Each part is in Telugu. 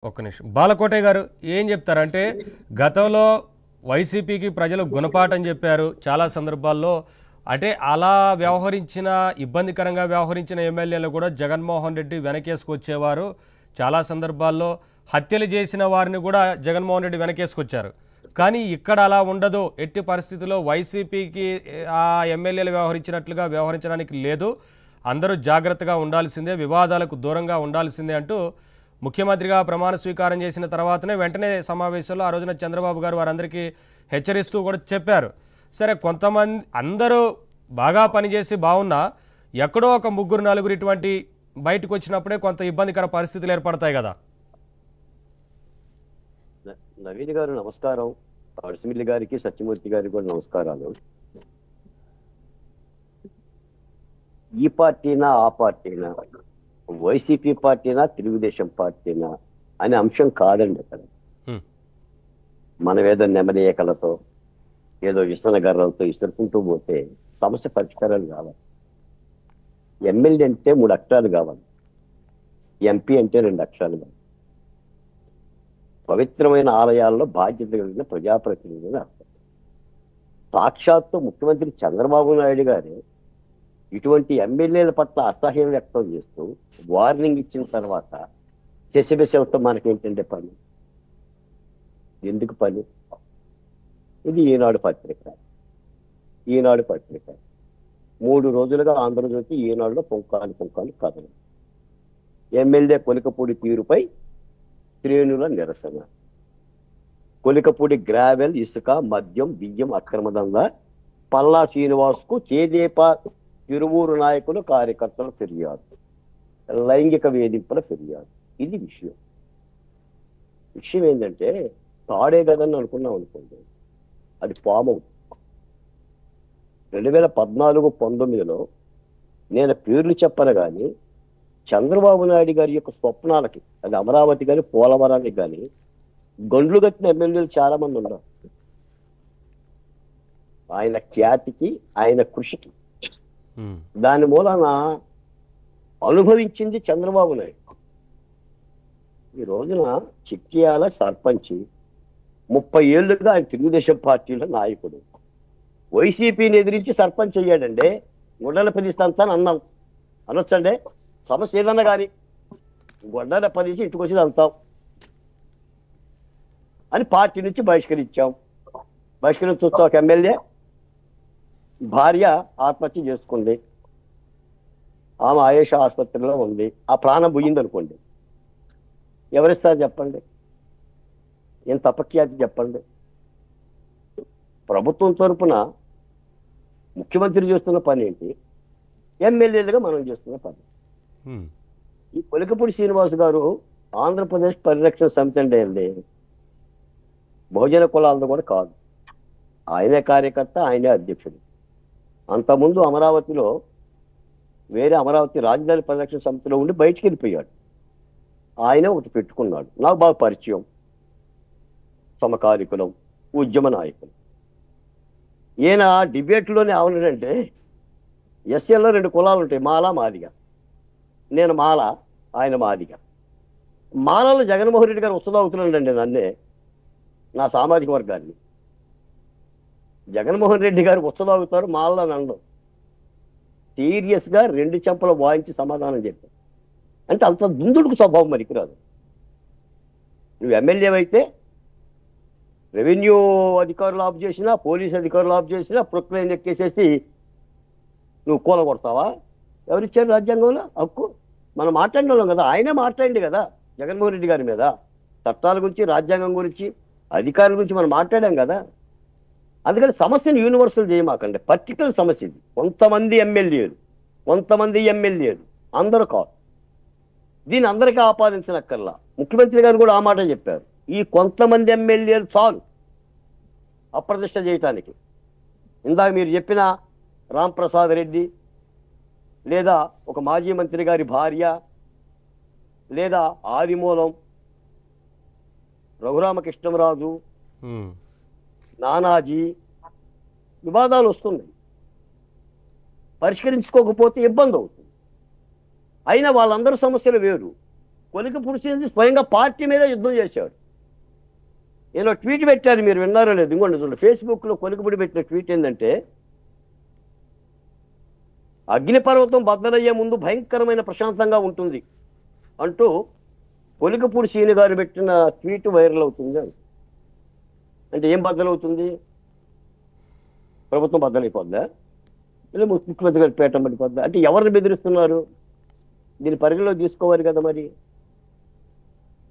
ఒక్క నిమిషం బాలకోటయ్య గారు ఏం చెప్తారంటే గతంలో వైసీపీకి ప్రజలు గుణపాఠం చెప్పారు చాలా సందర్భాల్లో. అంటే అలా వ్యవహరించిన ఇబ్బందికరంగా వ్యవహరించిన ఎమ్మెల్యేలు కూడా జగన్మోహన్ రెడ్డి వెనకేసుకొచ్చేవారు. చాలా సందర్భాల్లో హత్యలు చేసిన వారిని కూడా జగన్మోహన్ రెడ్డి వెనకేసుకొచ్చారు. కానీ ఇక్కడ అలా ఉండదు. ఎట్టి పరిస్థితుల్లో వైసీపీకి ఆ ఎమ్మెల్యేలు వ్యవహరించినట్లుగా వ్యవహరించడానికి లేదు. అందరూ జాగ్రత్తగా ఉండాల్సిందే, వివాదాలకు దూరంగా ఉండాల్సిందే అంటూ ముఖ్యమంత్రిగా ప్రమాణ స్వీకారం చేసిన తర్వాతనే వెంటనే సమావేశంలో ఆ రోజున చంద్రబాబు గారు వారందరికీ హెచ్చరిస్తూ కూడా చెప్పారు. సరే, కొంతమంది అందరూ బాగా పనిచేసి బాగున్నా ఎక్కడో ఒక ముగ్గురు నలుగురు ఇటువంటి బయటకు వచ్చినప్పుడే కొంత ఇబ్బందికర పరిస్థితులు ఏర్పడతాయి కదా. నవీన్ గారు నమస్కారం. అడిసిమిల్లి గారికి సత్యమూర్తి గారికి కూడా నమస్కారాలు. ఈ పార్టీనా ఆ పార్టీనా, వైసీపీ పార్టీనా తెలుగుదేశం పార్టీనా అనే అంశం కాదండి. అక్కడ మనం ఏదో నెమలి ఏకలతో ఏదో విసన గర్రలతో ఇసురుకుంటూ పోతే సమస్య పరిష్కారాలు కావాలి. ఎమ్మెల్యే అంటే 3 అక్షరాలు కావాలి, ఎంపీ అంటే 2 అక్షరాలు కావాలి. పవిత్రమైన ఆలయాల్లో బాధ్యత కలిగిన ప్రజాప్రతినిధులు అర్థం. సాక్షాత్తు ముఖ్యమంత్రి చంద్రబాబు నాయుడు గారు ఇటువంటి ఎమ్మెల్యేల పట్ల అసహ్యం వ్యక్తం చేస్తూ వార్నింగ్ ఇచ్చిన తర్వాత శశిబిషతో మనకేంటంటే పని, ఎందుకు పని? ఇది ఈనాడు పత్రిక. 3 రోజులుగా ఆంధ్రజ్యోతి ఈనాడులో పుంకాలు కథలు. ఎమ్మెల్యే కొలికపూడి తీరుపై శ్రేణుల నిరసన. కొలికపూడి గ్రావెల్, ఇసుక, మద్యం, బియ్యం అక్రమదంగా పల్లా శ్రీనివాస్కు చేదేపా తిరువూరు నాయకులు కార్యకర్తల ఫిర్యాదు, లైంగిక వేధింపుల ఫిర్యాదు. ఇది విషయం ఏంటంటే తాడే కదని అనుకున్నాం అనుకోండి, అది పాము. 2014-19లో నేను పేర్లు చెప్పను కానీ చంద్రబాబు నాయుడు గారి యొక్క స్వప్నాలకి, అది అమరావతి కానీ పోలవరానికి కానీ గండ్లు కట్టిన ఎమ్మెల్యేలు చాలా మంది ఉన్నారు. ఆయన ఖ్యాతికి, ఆయన కృషికి, దాని మూలన అనుభవించింది చంద్రబాబు నాయుడు. ఈ రోజున చిట్యాల సర్పంచి 30 ఏళ్లుగా ఆయన తెలుగుదేశం పార్టీలో నాయకుడు. వైసీపీని ఎదిరించి సర్పంచ్ అయ్యాడండి. గుడ్డల ప్రతిస్తాను అన్నాం అనొచ్చండి. సమస్య ఏదన్నా కానీ గొడ్డల పదిసి ఇంటికి వచ్చి అంతాం అని పార్టీ నుంచి బహిష్కరించాం. బహిష్కరించి ఒక ఎమ్మెల్యే భార్య ఆత్మహత్య చేసుకుంది. ఆమె ఆయేష ఆసుపత్రిలో ఉంది. ఆ ప్రాణం పోయింది అనుకోండి, ఎవరిస్తారు చెప్పండి? ఏం తపఖ్యాతి చెప్పండి? ప్రభుత్వం తరపున ముఖ్యమంత్రి చేస్తున్న పని ఏంటి, ఎమ్మెల్యేలుగా మనం చేస్తున్న పని. ఈ కొలికపూడి శ్రీనివాస్ గారు ఆంధ్రప్రదేశ్ పరిరక్షణ సమితి అండి, బహుజన కులాలతో కూడా కాదు. ఆయనే కార్యకర్త, ఆయనే అధ్యక్షుడు. అంతకుముందు అమరావతిలో వేరే అమరావతి రాజధాని పరిరక్షణ సమితిలో ఉండి బయటికి వెళ్ళిపోయాడు. ఆయన ఒకటి పెట్టుకున్నాడు, నాకు బాగా పరిచయం, సమకాలికులం, ఉద్యమ నాయకులు. ఈయన డిబేట్లోనే ఏమన్నాడంటే, ఎస్ఎల్లో 2 కులాలు ఉంటాయి, మాల మాదిగ. నేను మాల, ఆయన మాదిగ. మాలలో జగన్మోహన్ రెడ్డి గారు ఉత్సదవుతున్నాడండి నన్నే, నా సామాజిక వర్గాన్ని. జగన్మోహన్ రెడ్డి గారు ఉత్సదవుతారు, మాలలో నన్ను. సీరియస్గా 2 చెంపలు వాయించి సమాధానం చెప్పారు. అంటే అంత దుందుడుకు స్వభావం మరికిరాదు. నువ్వు ఎమ్మెల్యే అయితే రెవెన్యూ అధికారులు ఆఫ్ చేసినా, పోలీస్ అధికారులు ఆఫ్ చేసినా ప్రొక్లైన్ ఎక్కేసేసి నువ్వు కూల కొడతావా? ఎవరిచ్చారు రాజ్యాంగంలో హక్కు? మనం మాట్లాడిన వాళ్ళం కదా, ఆయనే మాట్లాడింది కదా జగన్మోహన్ రెడ్డి గారి మీద. చట్టాల గురించి, రాజ్యాంగం గురించి, అధికారుల గురించి మనం మాట్లాడాం కదా. అందుకని సమస్యను యూనివర్సల్ చేయమాకండి, పర్టికులర్ సమస్య ఇది. కొంతమంది ఎమ్మెల్యేలు అందరూ కాదు. దీన్ని అందరికీ ఆపాదించనక్కర్లా. ముఖ్యమంత్రి గారు కూడా ఆ మాట చెప్పారు, ఈ కొంతమంది ఎమ్మెల్యేలు చాలు అప్రతిష్ట చేయటానికి. ఇందాక మీరు చెప్పిన రాంప్రసాద్ రెడ్డి, లేదా ఒక మాజీ మంత్రి గారి భార్య, లేదా ఆదిమూలం రఘురామకృష్ణరాజు, నానాజీ, వివాదాలు వస్తున్నాయి. పరిష్కరించుకోకపోతే ఇబ్బంది అవుతుంది. అయినా వాళ్ళందరూ సమస్యలు వేరు. కొలికిపూడి శ్రీనివాస్ స్వయంగా పార్టీ మీద యుద్ధం చేశాడు. నేను ట్వీట్ పెట్టారు, మీరు విన్నారో లేదు, ఇంకోండి చూడండి. ఫేస్బుక్లో కొలికిపూడి పెట్టిన ట్వీట్ ఏంటంటే, అగ్నిపర్వతం బద్దలయ్యే ముందు భయంకరమైన ప్రశాంతంగా ఉంటుంది అంటూ కొలికిపూడి శ్రీని గారు పెట్టిన ట్వీట్ వైరల్ అవుతుంది అని. అంటే ఏం బద్దలవుతుంది? ప్రభుత్వం బద్దలైపోద్దా, లేదా ముఖ్యమంత్రి గారి పేట పడిపోద్దా? అంటే ఎవరిని బెదిరిస్తున్నారు? దీన్ని పరిగణలో తీసుకోవాలి కదా. మరి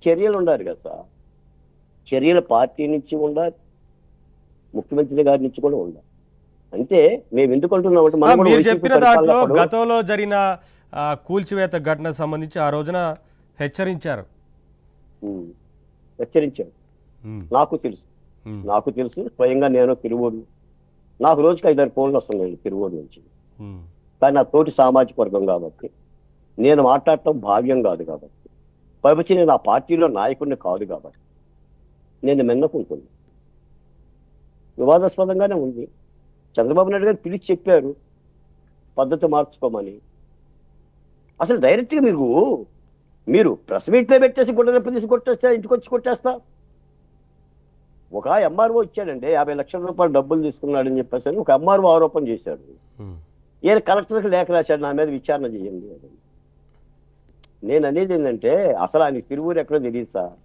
చర్యలు ఉండాలి కదా సార్. చర్యలు పార్టీ నుంచి ఉండాలి, ముఖ్యమంత్రి గారి నుంచి కూడా ఉండాలి. అంటే మేము ఎందుకు అంటున్నామంటే, మనం కూడా మీరు వైసీపీ చెప్పిన దాంట్లో పరిపాలనప్పుడు గతంలో జరిగిన కూల్చివేత ఘటన సంబంధించి ఆ రోజున హెచ్చరించారు. హెచ్చరించాడు. ఉమ్, నాకు తెలుసు స్వయంగా. నేను తిరువూరు, నాకు రోజుకి 5-6 ఫోన్లు వస్తున్నాయి తిరువూరు నుంచి. ఉమ్, కానీ నా తోటి సామాజిక వర్గం కాబట్టి, నేను మాట్లాడటం భావ్యం కాదు కాబట్టి, పైపచ్చి నేను ఆ పార్టీలో నాయకుడిని కాదు కాబట్టి నేను మెన్నకుంటుంది. వివాదాస్పదంగానే ఉంది. చంద్రబాబు నాయుడు గారు పిలిచి చెప్పారు పద్ధతి మార్చుకోమని. అసలు డైరెక్ట్గా మీరు ప్రెస్ మీట్లో పెట్టేసి గుడ్డరెప్ప తీసి కొట్టేస్తే, ఇంటికి వచ్చి కొట్టేస్తా. ఒక ఎంఆర్ఓ ఇచ్చాడండి, 50 లక్షల రూపాయలు డబ్బులు తీసుకున్నాడని చెప్పేసి ఒక ఎంఆర్ఓ ఆరోపణ చేశాడు. ఉమ్. ఈయన కలెక్టర్కి లేఖ రాశాడు, నా మీద విచారణ చేయండి అని. నేను అనేది ఏంటంటే, అసలు ఆయన తిరువూరు ఎక్కడో తెలియదు సార్.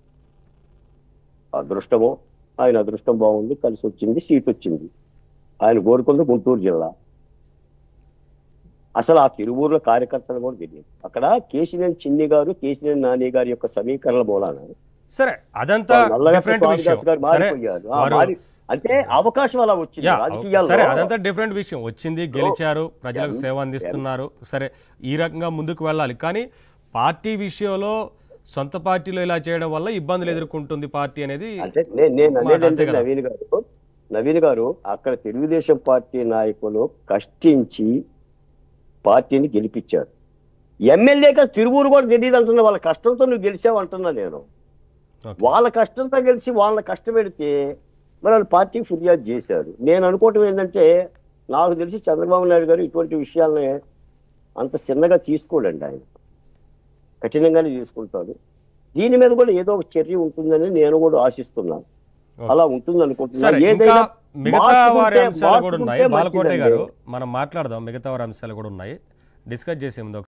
అదృష్టమో, ఆయన అదృష్టం బాగుంది, కలిసి వచ్చింది, సీట్ వచ్చింది. ఆయన కోరుకుంది గుంటూరు జిల్లా. అసలు ఆ తిరువూరులో కార్యకర్తలు కూడా తెలియదు. అక్కడ కేశినేని చిన్ని గారు, కేశినేని నాని గారి యొక్క సమీకరణ మూలాన సరే అదంతా డిఫరెంట్ విషయం. సరే అంటే అవకాశం అలా వచ్చింది సరే రాజకీయాల్లో. అదంతా డిఫరెంట్ విషయం. వచ్చింది, గెలిచారు, ప్రజలకు సేవ అందిస్తున్నారు. సరే, ఈ రకంగా ముందుకు వెళ్ళాలి. కానీ పార్టీ విషయంలో సొంత పార్టీలో ఇలా చేయడం వల్ల ఇబ్బందులు ఎదుర్కొంటుంది పార్టీ అనేది. అంటే నేను అనేది నవీన్ గారు అక్కడ తెలుగుదేశం పార్టీ నాయకులు కష్టించి పార్టీని గెలిపించారు. ఎమ్మెల్యేగా తిరువూరు కూడా తెలియదు అంటున్నా. వాళ్ళ కష్టంతో నువ్వు గెలిచావు అంటున్నా నేను. వాళ్ళ కష్టంతో గెలిచి వాళ్ళని కష్టపెడితే మరి వాళ్ళు పార్టీకి ఫిర్యాదు చేశారు. నేను అనుకోవటం ఏంటంటే, నాకు తెలిసి చంద్రబాబు నాయుడు గారు ఇటువంటి విషయాలని అంత చిన్నగా తీసుకోడండి. ఆయన కఠినంగానే తీసుకుంటాడు. దీని మీద కూడా ఏదో ఒక చర్య ఉంటుందని నేను కూడా ఆశిస్తున్నాను. అలా ఉంటుంది అనుకుంటున్నాను. ఇంకా మిగతా వారి అంశాలు కూడా ఉన్నాయి. బాలకోట గారు, మనం మాట్లాడదాం. మిగతా వారి అంశాలు కూడా ఉన్నాయి, డిస్కస్ చేసే ముందు